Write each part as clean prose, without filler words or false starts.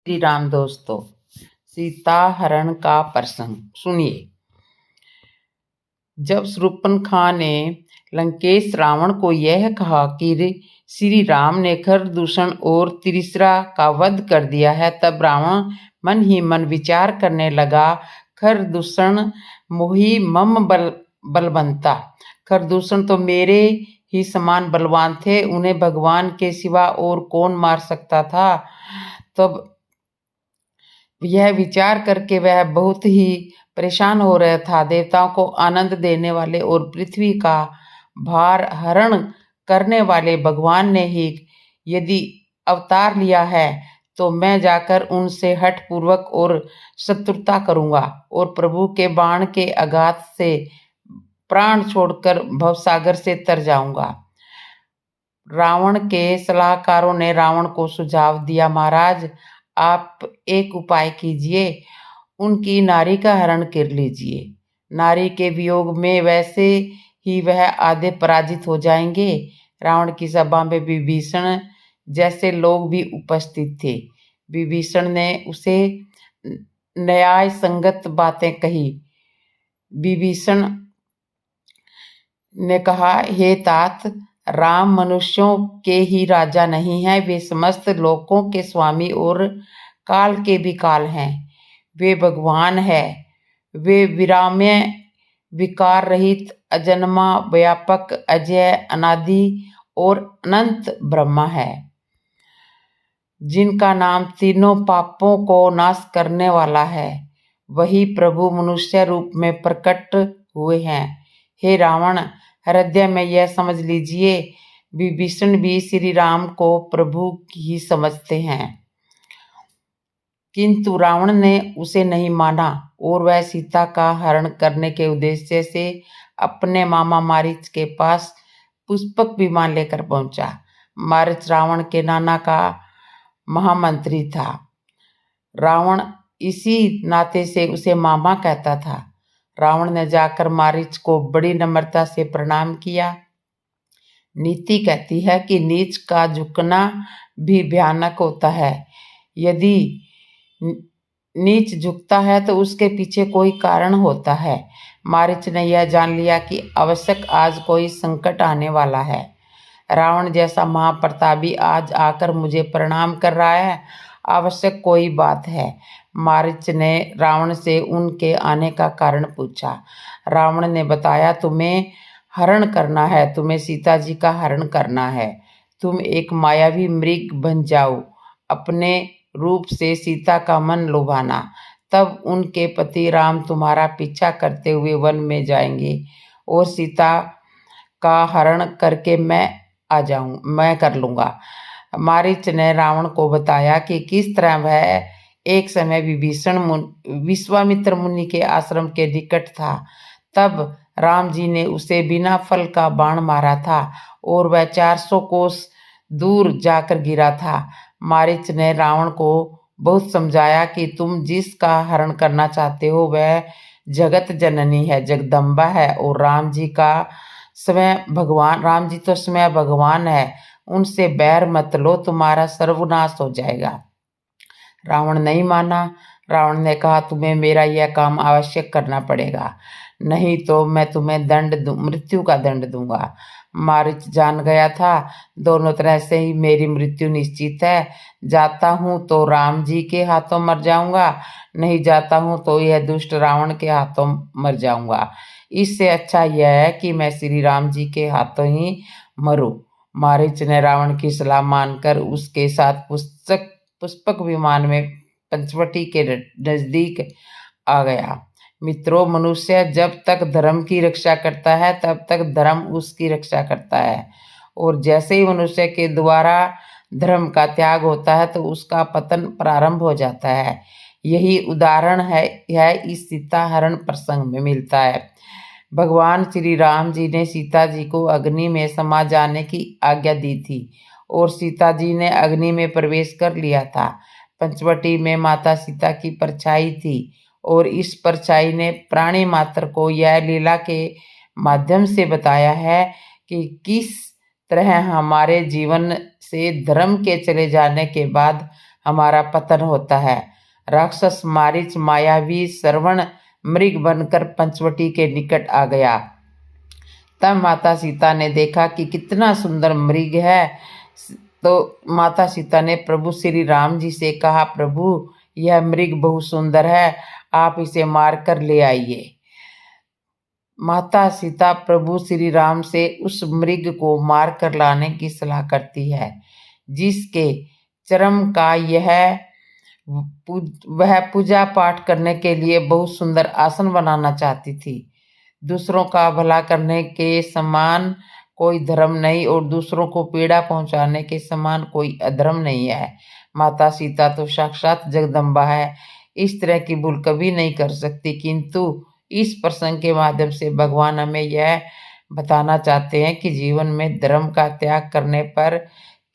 श्री राम दोस्तों, सीता हरण का प्रसंग सुनिए। जब शूर्पणखा ने लंकेश रावण को यह कहा कि श्री राम ने खरदूषण और तिरिस्रा का वध कर दिया है, तब रावण मन ही मन विचार करने लगा, खरदूषण मोहि मम बलवंता। खरदूषण तो मेरे ही समान बलवान थे, उन्हें भगवान के सिवा और कौन मार सकता था। तब यह विचार करके वह बहुत ही परेशान हो रहा था। देवताओं को आनंद देने वाले और पृथ्वी का भार हरण करने वाले भगवान ने ही यदि अवतार लिया है, तो मैं जाकर उनसे हठपूर्वक और शत्रुता करूंगा और प्रभु के बाण के आघात से प्राण छोड़कर भवसागर से तर जाऊंगा। रावण के सलाहकारों ने रावण को सुझाव दिया, महाराज आप एक उपाय कीजिए, उनकी नारी का हरण कर लीजिए। नारी के वियोग में वैसे ही वह आधे पराजित हो जाएंगे। रावण की सभा में विभीषण जैसे लोग भी उपस्थित थे। विभीषण ने उसे न्याय संगत बातें कही। विभीषण ने कहा, हे तात, राम मनुष्यों के ही राजा नहीं है, वे समस्त लोकों के स्वामी और काल के भी काल हैं। वे भगवान है। वे विराम्य, विकार रहित, अजन्मा, व्यापक, अजय, अनादि और अनंत ब्रह्मा है, जिनका नाम तीनों पापों को नाश करने वाला है। वही प्रभु मनुष्य रूप में प्रकट हुए हैं। हे रावण, हृदय में यह समझ लीजिए, विभीषण भी श्री राम को प्रभु ही समझते हैं। किंतु रावण ने उसे नहीं माना और वह सीता का हरण करने के उद्देश्य से अपने मामा मारीच के पास पुष्पक विमान लेकर पहुंचा। मारीच रावण के नाना का महामंत्री था। रावण इसी नाते से उसे मामा कहता था। रावण ने जाकर मारीच को बड़ी नम्रता से प्रणाम किया। नीति कहती है कि नीच का झुकना भी भयानक होता है। यदि नीच झुकता है तो उसके पीछे कोई कारण होता है। मारीच ने यह जान लिया कि आवश्यक आज कोई संकट आने वाला है। रावण जैसा महाप्रतापी आज आकर मुझे प्रणाम कर रहा है, आवश्यक कोई बात है। मारीच ने रावण से उनके आने का कारण पूछा। रावण ने बताया, तुम्हें हरण करना है, तुम्हें सीता जी का हरण करना है। तुम एक मायावी मृग बन जाओ, अपने रूप से सीता का मन लुभाना, तब उनके पति राम तुम्हारा पीछा करते हुए वन में जाएंगे और सीता का हरण करके मैं कर लूंगा। मारीच ने रावण को बताया कि किस तरह वह एक समय विभीषण विश्वामित्र मुनि के आश्रम के निकट था। तब राम जी ने उसे बिना फल का बाण मारा था और वह 400 कोस दूर जाकर गिरा था। मारीच ने रावण को बहुत समझाया कि तुम जिसका हरण करना चाहते हो वह जगत जननी है, जगदम्बा है, और राम जी तो स्वयं भगवान है, उनसे बैर मत लो, तुम्हारा सर्वनाश हो जाएगा। रावण नहीं माना। रावण ने कहा, तुम्हें मेरा यह काम आवश्यक करना पड़ेगा, नहीं तो मैं तुम्हें मृत्यु का दंड दूंगा। मारीच जान गया था, दोनों तरह से ही मेरी मृत्यु निश्चित है। जाता हूं तो राम जी के हाथों मर जाऊंगा, नहीं जाता हूं तो यह दुष्ट रावण के हाथों मर जाऊंगा। इससे अच्छा यह है कि मैं श्री राम जी के हाथों ही मरूं। मारीच ने रावण की सलाह मानकर उसके साथ पुष्पक विमान में पंचवटी के नजदीक आ गया। मित्रों, मनुष्य जब तक धर्म की रक्षा करता है तब तक धर्म उसकी रक्षा करता है, और जैसे ही मनुष्य के द्वारा धर्म का त्याग होता है तो उसका पतन प्रारंभ हो जाता है। यही उदाहरण है इस सीता हरण प्रसंग में मिलता है। भगवान श्री राम जी ने सीता जी को अग्नि में समा जाने की आज्ञा दी थी और सीता जी ने अग्नि में प्रवेश कर लिया था। पंचवटी में माता सीता की परछाई थी और इस परछाई ने प्राणी मात्र को यह लीला के माध्यम से बताया है कि किस तरह हमारे जीवन से धर्म के चले जाने के बाद हमारा पतन होता है। राक्षस मारीच मायावी श्रवण मृग बनकर पंचवटी के निकट आ गया। तब माता सीता ने देखा कि कितना सुंदर मृग है। तो माता सीता ने प्रभु श्री राम जी से कहा, प्रभु यह मृग बहुत सुंदर है, आप इसे मार कर ले आइए। माता सीता प्रभु श्री राम से उस मृग को मार कर लाने की सलाह करती है, जिसके चरम का वह पूजा पाठ करने के लिए बहुत सुंदर आसन बनाना चाहती थी। दूसरों का भला करने के समान कोई धर्म नहीं और दूसरों को पीड़ा पहुंचाने के समान कोई अधर्म नहीं है। माता सीता तो साक्षात जगदम्बा है, इस तरह की भूल कभी नहीं कर सकती। किंतु इस प्रसंग के माध्यम से भगवान हमें यह बताना चाहते हैं कि जीवन में धर्म का त्याग करने पर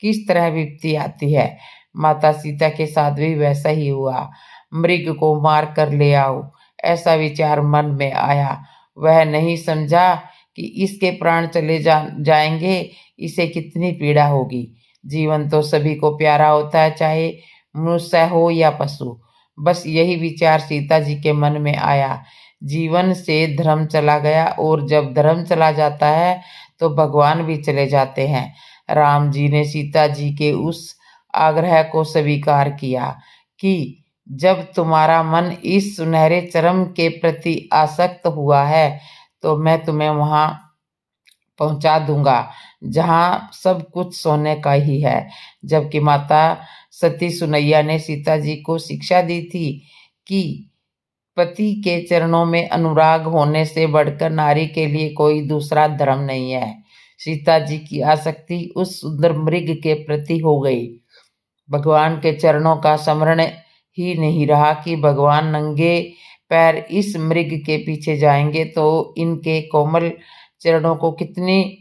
किस तरह विपत्ति आती है। माता सीता के साथ भी वैसा ही हुआ। मृग को मार कर ले आओ, ऐसा विचार मन में आया। वह नहीं समझा कि इसके प्राण चले जाएंगे, इसे कितनी पीड़ा होगी। जीवन तो सभी को प्यारा होता है, चाहे मनुष्य हो या पशु। बस यही विचार सीता जी के मन में आया। जीवन से धर्म चला गया, और जब धर्म चला जाता है तो भगवान भी चले जाते हैं। राम जी ने सीता जी के उस आग्रह को स्वीकार किया कि जब तुम्हारा मन इस सुनहरे चरम के प्रति आसक्त हुआ है तो मैं तुम्हें वहां पहुंचा दूंगा जहां सब कुछ सोने का ही है। जबकि माता सती सुनैया ने सीता जी को शिक्षा दी थी कि पति के चरणों में अनुराग होने से बढ़कर नारी के लिए कोई दूसरा धर्म नहीं है। सीता जी की आसक्ति उस सुंदर मृग के प्रति हो गई। भगवान के चरणों का स्मरण ही नहीं रहा कि भगवान नंगे पैर इस मृग के पीछे जाएंगे तो इनके कोमल चरणों को कितनी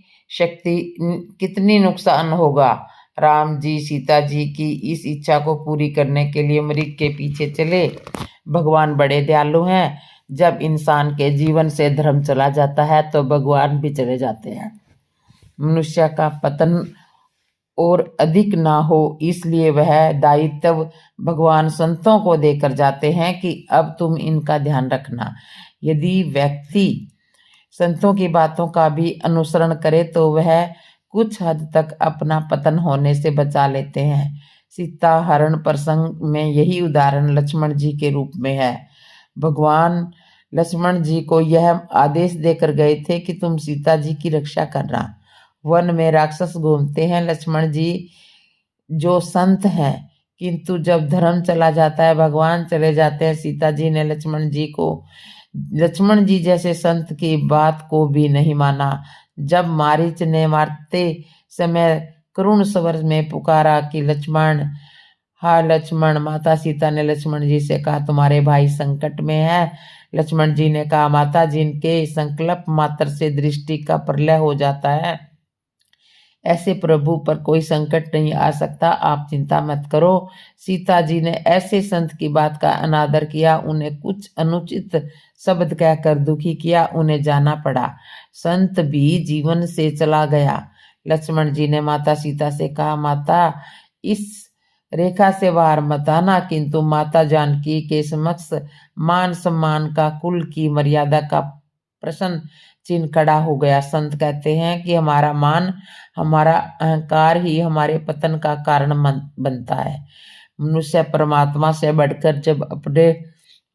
नुकसान होगा। राम जी सीता जी की इस इच्छा को पूरी करने के लिए मृग के पीछे चले। भगवान बड़े दयालु हैं। जब इंसान के जीवन से धर्म चला जाता है तो भगवान भी चले जाते हैं। मनुष्य का पतन और अधिक ना हो, इसलिए वह दायित्व भगवान संतों को देकर जाते हैं कि अब तुम इनका ध्यान रखना। यदि व्यक्ति संतों की बातों का भी अनुसरण करे तो वह कुछ हद तक अपना पतन होने से बचा लेते हैं। सीता हरण प्रसंग में यही उदाहरण लक्ष्मण जी के रूप में है। भगवान लक्ष्मण जी को यह आदेश देकर गए थे कि तुम सीता जी की रक्षा करना। वन में राक्षस घूमते हैं, लक्ष्मण जी जो संत हैं, किंतु जब धर्म चला जाता है, भगवान चले जाते हैं, सीता जी ने लक्ष्मण जी जैसे संत की बात को भी नहीं माना। जब मारीच ने मारते समय करुण स्वर में पुकारा कि लक्ष्मण, हाँ लक्ष्मण, माता सीता ने लक्ष्मण जी से कहा तुम्हारे भाई संकट में है। लक्ष्मण जी ने कहा माता, जिनके संकल्प मात्र से दृष्टि का प्रलय हो जाता है, ऐसे प्रभु पर कोई संकट नहीं आ सकता, आप चिंता मत करो। सीता जी ने ऐसे संत की बात का अनादर किया, उन्हें कुछ अनुचित शब्द कहकर दुखी किया, उन्हें जाना पड़ा। संत भी जीवन से चला गया। लक्ष्मण जी ने माता सीता से कहा माता, इस रेखा से बाहर मत आना। किंतु माता जानकी के समक्ष मान सम्मान का, कुल की मर्यादा का प्रश्न चिन्ह खड़ा हो गया। संत कहते हैं कि हमारा मान, हमारा अहंकार ही हमारे पतन का कारण बनता है। मनुष्य परमात्मा से बढ़कर जब अपने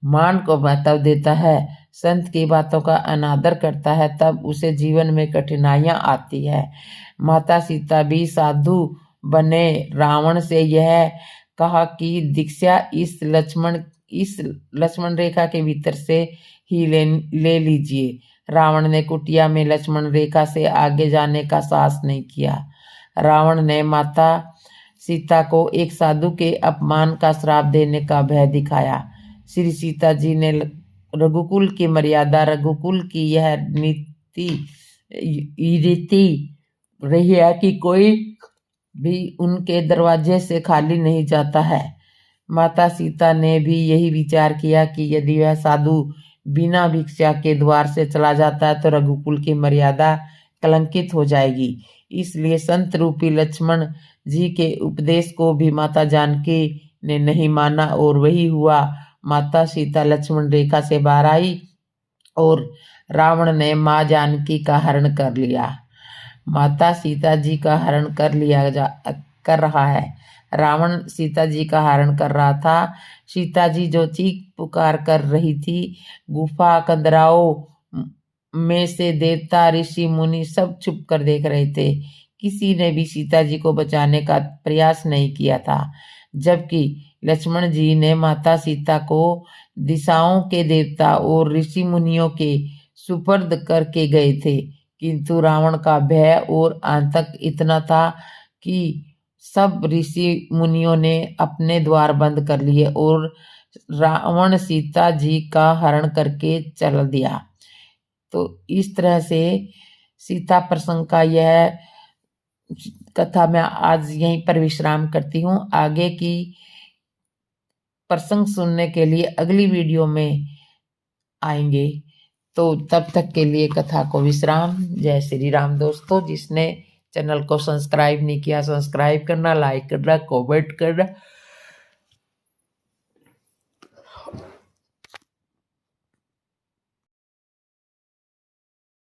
मान को महत्व देता है, संत की बातों का अनादर करता है, तब उसे जीवन में कठिनाइयां आती है। माता सीता भी साधु बने। रावण से यह कहा कि दीक्षा इस लक्ष्मण रेखा के भीतर से ही ले लीजिए। रावण ने कुटिया में लक्ष्मण रेखा से आगे जाने का साहस नहीं किया। रावण ने माता सीता को एक साधु के अपमान का श्राप देने का भय दिखाया। श्री सीता जी ने रघुकुल की मर्यादा, रघुकुल की यह रीति रही है कि कोई भी उनके दरवाजे से खाली नहीं जाता है। माता सीता ने भी यही विचार किया कि यदि वह साधु बिना भिक्षा के द्वार से चला जाता है तो रघुकुल की मर्यादा कलंकित हो जाएगी। इसलिए संत रूपी लक्ष्मण जी के उपदेश को भी माता जानकी ने नहीं माना और वही हुआ। माता सीता लक्ष्मण रेखा से बाहर आई और रावण ने माँ जानकी का हरण कर लिया। माता सीता जी का हरण कर रहा है। रावण सीता जी का हरण कर रहा था। सीता जी जो चीख पुकार कर रही थी, गुफा कंदराओं में से देवता ऋषि मुनि सब छुप कर देख रहे थे। किसी ने भी सीता जी को बचाने का प्रयास नहीं किया था, जबकि लक्ष्मण जी ने माता सीता को दिशाओं के देवता और ऋषि मुनियों के सुपर्द करके गए थे। किंतु रावण का भय और आतंक इतना था कि सब ऋषि मुनियों ने अपने द्वार बंद कर लिए और रावण सीता जी का हरण करके चल दिया। तो इस तरह से सीता प्रसंग का यह कथा मैं आज यहीं पर विश्राम करती हूँ। आगे की प्रसंग सुनने के लिए अगली वीडियो में आएंगे। तो तब तक के लिए कथा को विश्राम। जय श्री राम दोस्तों। जिसने चैनल को सब्सक्राइब नहीं किया, सब्सक्राइब करना, लाइक करना, कमेंट करना